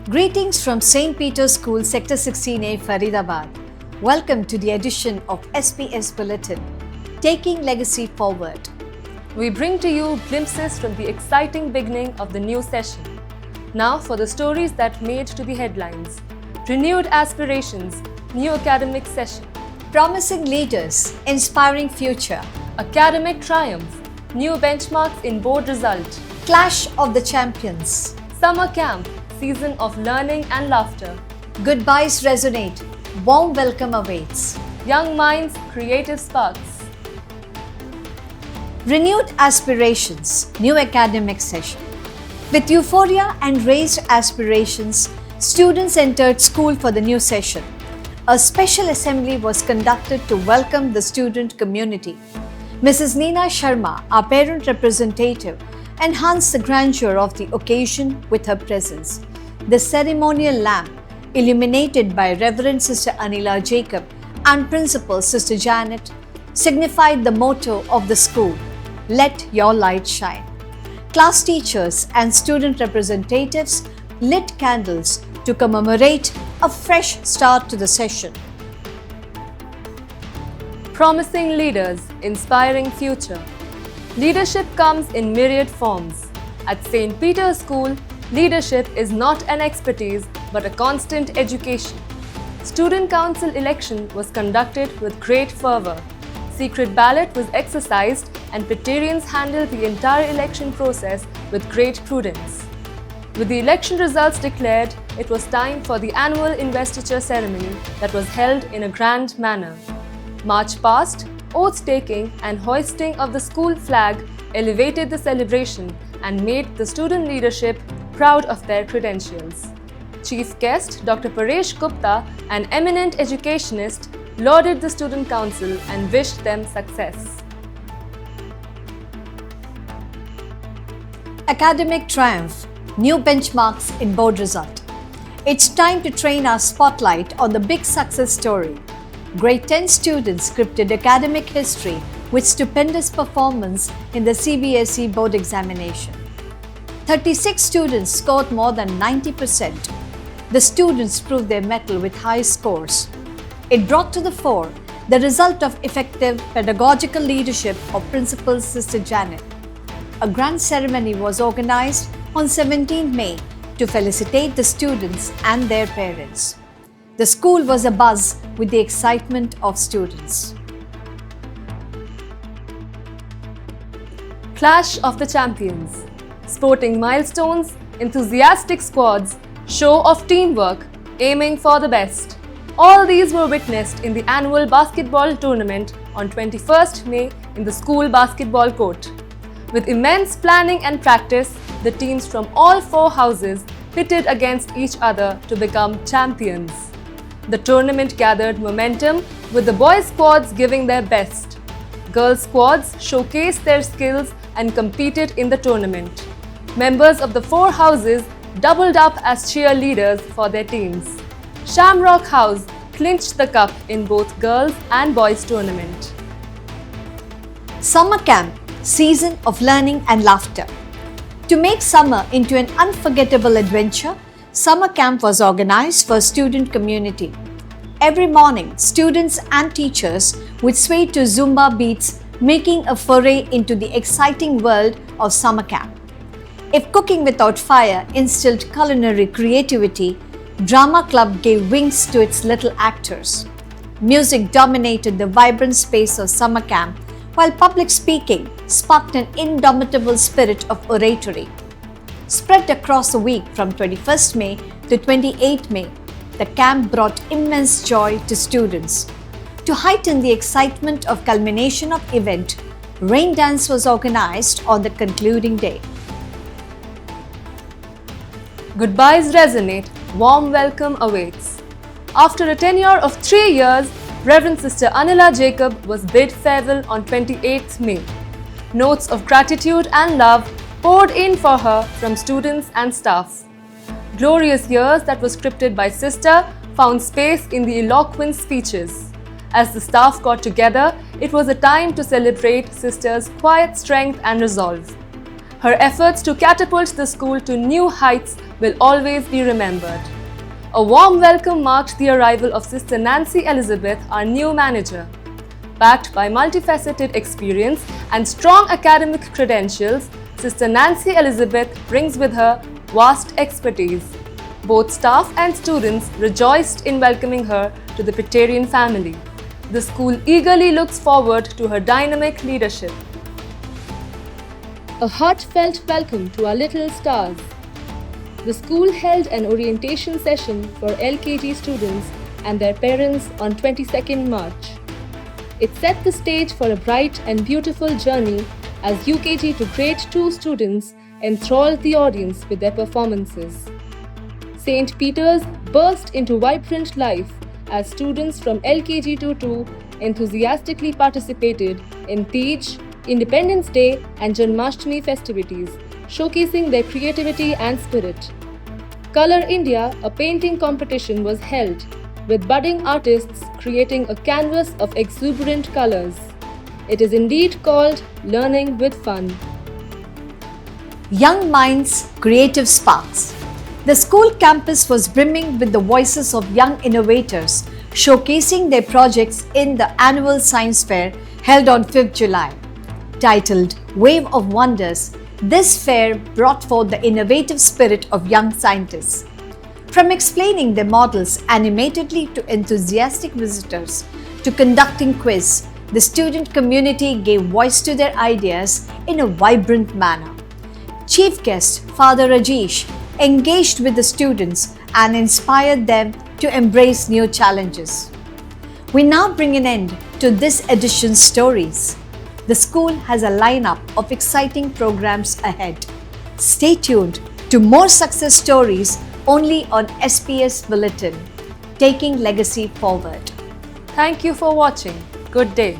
Greetings from St. Peter's School, Sector 16A, Faridabad. Welcome to the edition of SPS Bulletin, Taking Legacy Forward. We bring to you glimpses from the exciting beginning of the new session. Now for the stories that made to the headlines. Renewed aspirations, new academic session. Promising leaders, inspiring future. Academic triumph, new benchmarks in board result. Clash of the champions. Summer camp, season of learning and laughter. Goodbyes resonate, warm welcome awaits. Young minds, creative sparks. Renewed aspirations, new academic session. With euphoria and raised aspirations, students entered school for the new session. A special assembly was conducted to welcome the student community. Mrs. Neena Sharma, our parent representative, enhanced the grandeur of the occasion with her presence. The ceremonial lamp, illuminated by Reverend Sister Anila Jacob and Principal Sister Janet, signified the motto of the school, "Let your light shine." Class teachers and student representatives lit candles to commemorate a fresh start to the session. Promising leaders, inspiring future. Leadership comes in myriad forms. At St. Peter's School, leadership is not an expertise but a constant education. Student council election was conducted with great fervour. Secret ballot was exercised and Petarians handled the entire election process with great prudence. With the election results declared, it was time for the annual investiture ceremony that was held in a grand manner. March past, oath-taking and hoisting of the school flag elevated the celebration and made the student leadership proud of their credentials. Chief guest Dr. Paresh Gupta, an eminent educationist, lauded the student council and wished them success. Academic triumph, new benchmarks in board result. It's time to train our spotlight on the big success story. Grade 10 students scripted academic history with stupendous performance in the CBSE board examination. 36 students scored more than 90%. The students proved their mettle with high scores. It brought to the fore the result of effective pedagogical leadership of Principal Sister Janet. A grand ceremony was organized on 17 May to felicitate the students and their parents. The school was abuzz with the excitement of students. Clash of the champions. Sporting milestones, enthusiastic squads, show of teamwork, aiming for the best. All these were witnessed in the annual basketball tournament on 21st May in the school basketball court. With immense planning and practice, the teams from all four houses pitted against each other to become champions. The tournament gathered momentum with the boys' squads giving their best. Girls' squads showcased their skills and competed in the tournament. Members of the four houses doubled up as cheerleaders for their teams. Shamrock House clinched the cup in both girls and boys tournament. Summer camp, season of learning and laughter. To make summer into an unforgettable adventure, summer camp was organized for student community. Every morning, students and teachers would sway to Zumba beats, making a foray into the exciting world of summer camp. If cooking without fire instilled culinary creativity, Drama Club gave wings to its little actors. Music dominated the vibrant space of summer camp, while public speaking sparked an indomitable spirit of oratory. Spread across the week from 21st May to 28th May, the camp brought immense joy to students. To heighten the excitement of culmination of event, rain dance was organized on the concluding day. Goodbyes resonate, warm welcome awaits. After a tenure of 3 years, Reverend Sister Anila Jacob was bid farewell on 28th May. Notes of gratitude and love poured in for her from students and staff. Glorious years that were scripted by Sister found space in the eloquent speeches. As the staff got together, it was a time to celebrate Sister's quiet strength and resolve. Her efforts to catapult the school to new heights will always be remembered. A warm welcome marked the arrival of Sister Nancy Elizabeth, our new manager. Backed by multifaceted experience and strong academic credentials, Sister Nancy Elizabeth brings with her vast expertise. Both staff and students rejoiced in welcoming her to the Pictarian family. The school eagerly looks forward to her dynamic leadership. A heartfelt welcome to our little stars. The school held an orientation session for LKG students and their parents on 22nd March. It set the stage for a bright and beautiful journey as UKG to Grade 2 students enthralled the audience with their performances. St. Peter's burst into vibrant life as students from LKG to 2 enthusiastically participated in Tej, Independence Day and Janmashtami festivities, showcasing their creativity and spirit. Color India, a painting competition, was held, with budding artists creating a canvas of exuberant colors. It is indeed called learning with fun. Young minds, creative sparks. The school campus was brimming with the voices of young innovators, showcasing their projects in the annual science fair held on 5th July. Titled Wave of Wonders, this fair brought forth the innovative spirit of young scientists. From explaining their models animatedly to enthusiastic visitors to conducting quiz, the student community gave voice to their ideas in a vibrant manner. Chief guest Father Rajesh engaged with the students and inspired them to embrace new challenges. We now bring an end to this edition's stories. The school has a lineup of exciting programs ahead. Stay tuned to more success stories only on SPS Bulletin, taking legacy forward. Thank you for watching. Good day.